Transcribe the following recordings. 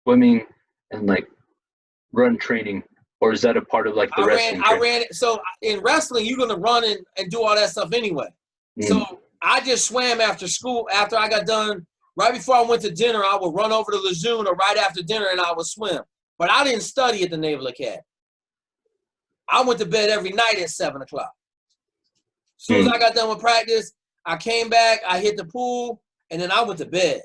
swimming and like run training, or is that a part of like the wrestling I training? ran it. So in wrestling, you're gonna run and do all that stuff anyway. Mm, So I just swam after school. After I got done, right before I went to dinner, I would run over to Lejeune, or right after dinner, and I would swim. But I didn't study at the Naval Academy. I went to bed every night at 7 o'clock. As soon as mm, I got done with practice, I came back, I hit the pool, and then I went to bed.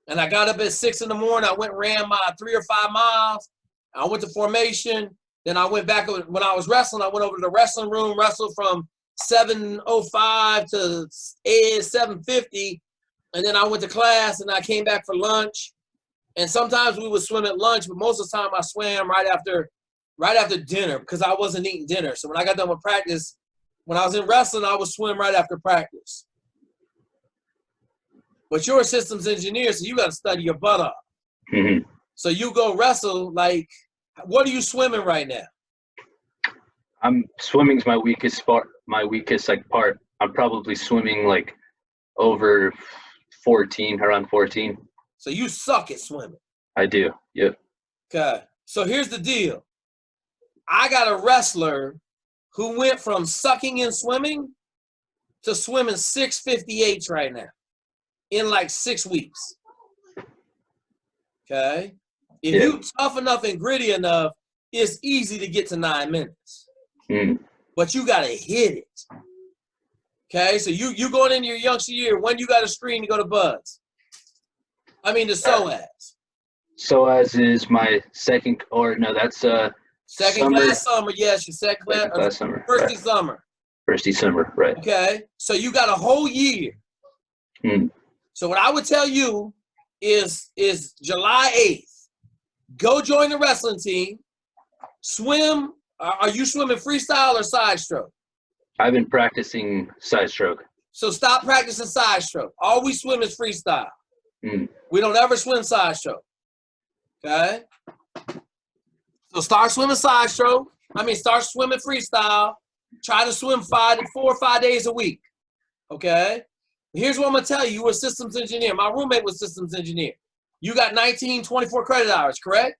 And I got up at 6 in the morning. I went and ran my 3 or 5 miles. I went to formation. Then I went back when I was wrestling. I went over to the wrestling room, wrestled from 7:05 to 7:50, and then I went to class. And I came back for lunch. And sometimes we would swim at lunch, but most of the time I swam right after dinner because I wasn't eating dinner. So when I got done with practice, when I was in wrestling, I would swim right after practice. But you're a systems engineer, so you got to study your butt off. mm-hmm. So you go wrestle, like, what are you swimming right now? Swimming's my weakest part. My weakest like part. I'm probably swimming like over 14, around 14. So you suck at swimming. I do. Yep. Okay. So here's the deal. I got a wrestler who went from sucking in swimming to swimming 6:58 right now in like 6 weeks. Okay. If Yeah. you tough enough and gritty enough, it's easy to get to 9 minutes. Mm. But you gotta hit it. Okay, so you going into your youngster year, when you got a screen to go to Buds? I mean the SOAS. SOAS is my second, or no, that's Second summer. class summer, yes, your second class Summer. first Right. December. First December, right. Okay, so you got a whole year. Mm. So what I would tell you is July 8th, go join the wrestling team, swim. Are you swimming freestyle or side stroke? I've been practicing side stroke. So stop practicing side stroke. All we swim is freestyle. Mm. We don't ever swim side stroke. Okay? So start swimming side stroke. Start swimming freestyle. Try to swim 4 or 5 days a week. Okay? Here's what I'm going to tell you. You were a systems engineer. My roommate was systems engineer. You got 19, 24 credit hours, correct?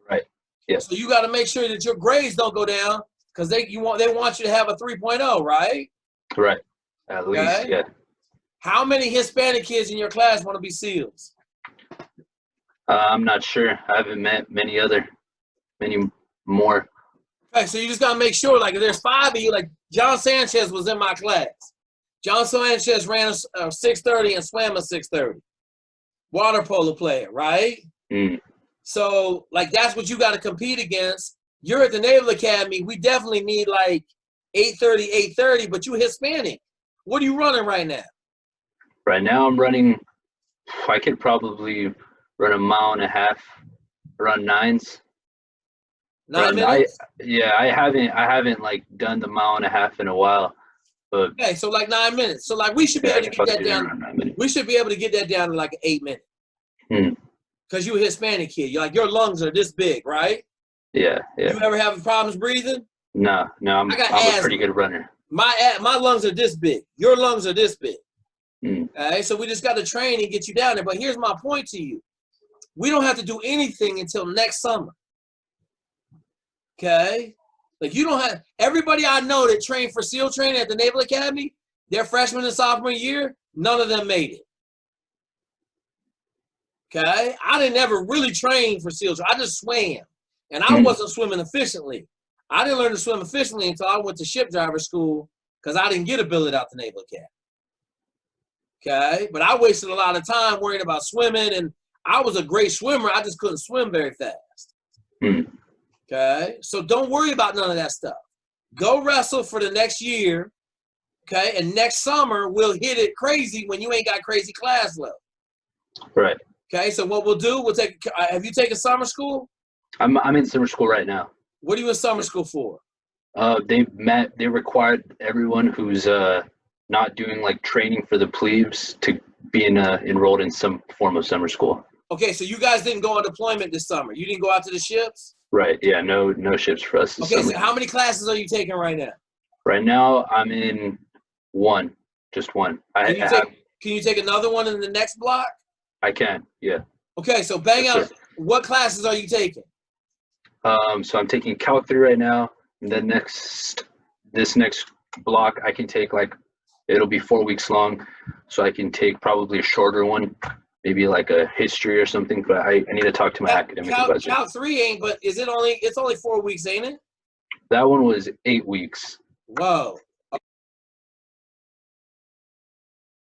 Right. Yeah. So you got to make sure that your grades don't go down because they want you to have a 3.0, right? Right. At least, yeah. How many Hispanic kids in your class want to be SEALs? I'm not sure. I haven't met many more. Okay, so you just got to make sure, like, if there's 5 of you, like John Sanchez was in my class. John Sanchez ran a 6:30 and swam a 6:30. Water polo player, right? Mm. So, like, that's what you got to compete against. You're at the Naval Academy. We definitely need, like, 8:30, but you're Hispanic. What are you running right now? Right now I'm running, I could probably run a mile and a half, run 9s. 9 minutes? I haven't like done the mile and a half in a while. But okay, so like 9 minutes. So like we should be able to get that down. We should be able to get that down to like an 8 minute. Because you're a Hispanic kid. You're like, your lungs are this big, right? Yeah. You ever having problems breathing? No, I'm a pretty good runner. My lungs are this big. Your lungs are this big. Mm. Okay, so we just got to train and get you down there. But here's my point to you. We don't have to do anything until next summer. Okay? Like you don't have, everybody I know that trained for SEAL training at the Naval Academy, their freshman and sophomore year, none of them made it. Okay? I didn't ever really train for SEAL training. I just swam. And I wasn't swimming efficiently. I didn't learn to swim efficiently until I went to ship driver school because I didn't get a billet out the Naval Academy. Okay? But I wasted a lot of time worrying about swimming, and I was a great swimmer. I just couldn't swim very fast. Okay? So don't worry about none of that stuff. Go wrestle for the next year, okay? And next summer, we'll hit it crazy when you ain't got crazy class level. Right. Okay? So what we'll do, have you taken summer school? I'm in summer school right now. What are you in summer school for? They required everyone who's not doing like training for the plebes to be enrolled in some form of summer school. Okay, so you guys didn't go on deployment this summer. You didn't go out to the ships? Right, yeah, no ships for us this okay, summer. So how many classes are you taking right now? Right now, I'm in just one. Can you take another one in the next block? I can, yeah. Okay, so bang Yes, out. sir. What classes are you taking? So I'm taking Cal 3 right now. And then this next block, I can take like, it'll be 4 weeks long. So I can take probably a shorter one, maybe like a history or something. But I need to talk to my academic advisor. Cal 3 ain't, but it's only 4 weeks, ain't it? That one was 8 weeks. Whoa.